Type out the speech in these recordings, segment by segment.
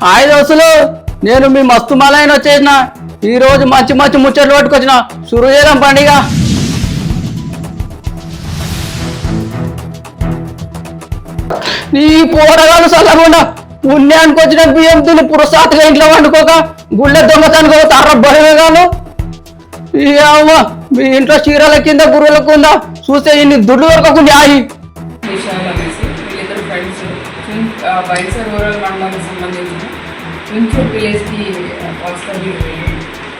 Hi దోస్తులు, నేను మీ మస్తు మలైన వచ్చేసిన. ఈ రోజు మంచి మంచి ముచ్చట్లు పట్టుకొచ్చిన. సురు చేద్దాం పండుగ. నీ పోరగాలు చల్లకుండా పుణ్యానికి వచ్చిన బియ్యం తిని పురసాత్గా ఇంట్లో వండుకోక గుళ్ళె దొంగతనుకో తార బడిగాను. అమ్మ మీ ఇంట్లో చీరల కింద గురువులకు ఉందా చూస్తే ఇన్ని దుడ్లు దొరకకుండా ఆగి. బైసర్ రూరల్ మండలానికి సంబంధించిన తుంచూరు విలేజ్కి వస్తారు.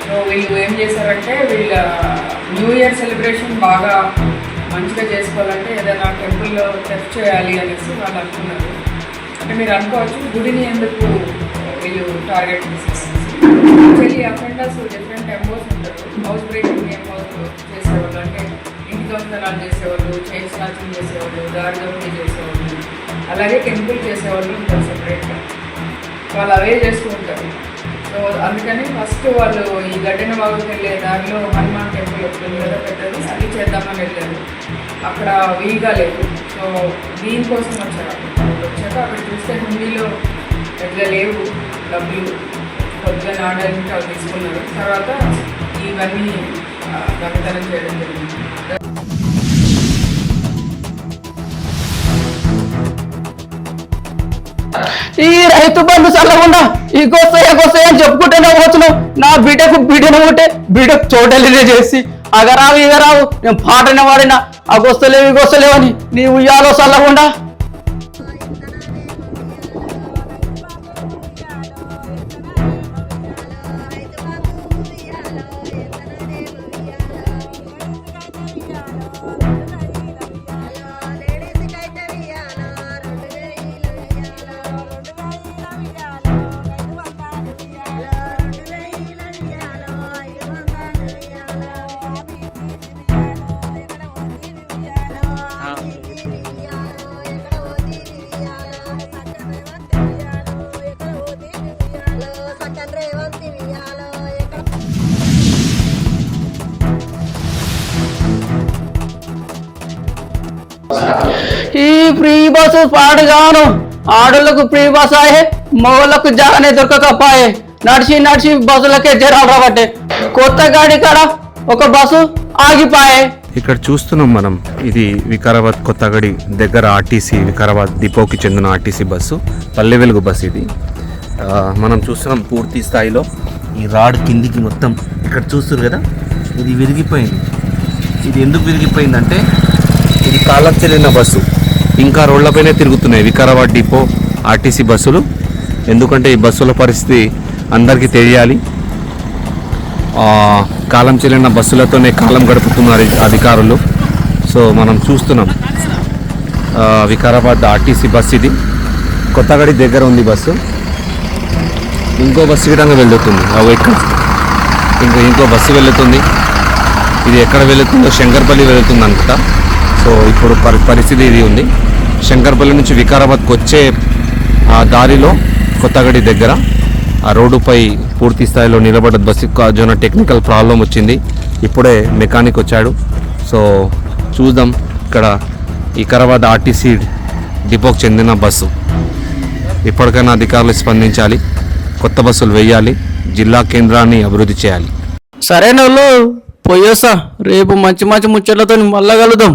సో వీళ్ళు ఏం చేశారంటే వీళ్ళ న్యూ ఇయర్ సెలబ్రేషన్ బాగా మంచిగా చేసుకోవాలంటే ఏదైనా టెంపుల్లో టెస్ట్ చేయాలి అనేసి వాళ్ళు అనుకున్నారు. అంటే మీరు అనుకోవచ్చు గుడిని ఎందుకు వీళ్ళు target actually offenders different emboss ఉంటారు. హౌస్ బ్రేకింగ్ ఎంబోస్ చేసేవాళ్ళు, అంటే ఇంటి దొంగతనాలు చేసేవాళ్ళు, చైన్ స్నాచింగ్ చేసేవాళ్ళు, దారి దోపిడీ చేసేవాళ్ళు, అలాగే టెంపుల్ చేసేవాళ్ళు ఉంటారు సెపరేట్గా. వాళ్ళు అవే చేస్తూ ఉంటారు. సో అందుకని ఫస్ట్ వాళ్ళు ఈ గడ్డెన బాగుకి వెళ్ళే దారిలో హనుమాన్ టెంపుల్ వస్తుంది కదా పెద్దది, అది చేద్దామని వెళ్ళారు. అక్కడ వీలుగా లేదు. సో దీనికోసం వచ్చారు. వచ్చాక అక్కడ చూస్తే హుండీలో పెద్దగా లేవు డబ్బులు, కొద్దిగా నాడడానికి అవి తీసుకున్నారు. తర్వాత ఇవన్నీ దొంగతనం చేయడం జరిగింది. ఈ రైతు బంధు చల్లకుండా ఇగొస్తాయి అని చెప్పుకుంటేనే పోతున్నావు. నా బిడ్డకు బిడ్డను ఉంటే బిడ్డకు చోటలినే చేసి అగరావు ఇగరావు నేను పాటనే వాడినా అగొస్తలేవు ఇగొస్తలేవు అని నీ ఉయ్యాలో చల్లకుండా. ఈ ఫ్రీ బస్సు పాడుగాను ఆడోళ్ళకు ఫ్రీ బస్ ఆయే, మగోళ్ళకు జాగానే దొరకకపాయే. నడిచి నడిచి బస్సులకే జరాలు రాబట్టే. కొత్త గాడి కాడ ఒక బస్సు ఆగిపాయే. ఇక్కడ చూస్తున్నాం మనం, ఇది వికారాబాద్ కొత్తగడి దగ్గర ఆర్టీసీ వికారాబాద్ డిపోకి చెందిన RTC bus, Palle Velugu bus. ఇది మనం చూస్తున్నాం పూర్తి స్థాయిలో ఈ రాడ్ కిందికి మొత్తం ఇక్కడ చూస్తున్నారు కదా, ఇది విరిగిపోయింది. ఇది ఎందుకు విరిగిపోయిందంటే ఇది కాలం చెల్లిన బస్సు, ఇంకా రోడ్లపైనే తిరుగుతున్నాయి వికారాబాద్ డిపో ఆర్టీసీ బస్సులు. ఎందుకంటే ఈ బస్సుల పరిస్థితి అందరికీ తెలియాలి. కాలం చెల్లిన బస్సులతోనే కాలం గడుపుతున్నారు అధికారులు. సో మనం చూస్తున్నాం వికారాబాద్ ఆర్టీసీ బస్సు. ఇది కొత్తగడి దగ్గర ఉంది బస్సు. ఇంకో బస్సు విధంగా వెళ్తుంది, ఇక్కడ ఇంకో బస్సు వెళ్తుంది. ఇది ఎక్కడ వెళుతుందో శంకర్పల్లి వెళుతుంది అనుకుంటా. సో ఇప్పుడు పరిస్థితి ఇది ఉంది. శంకర్పల్లి నుంచి వికారాబాద్కి వచ్చే ఆ దారిలో కొత్తగడి దగ్గర ఆ రోడ్డుపై పూర్తి స్థాయిలో నిలబడ్డ బస్సు జోన టెక్నికల్ ప్రాబ్లం వచ్చింది. ఇప్పుడే మెకానిక్ వచ్చాడు. సో చూద్దాం. ఇక్కడ వికారాబాద్ ఆర్టీసీ డిపోకి చెందిన బస్సు. ఇప్పటికైనా అధికారులు స్పందించాలి, కొత్త బస్సులు వేయాలి, జిల్లా కేంద్రాన్ని అభివృద్ధి చేయాలి. సరేనా పోయేసా, రేపు మంచి మంచి ముచ్చట్లతో మళ్ళా కలుద్దాం.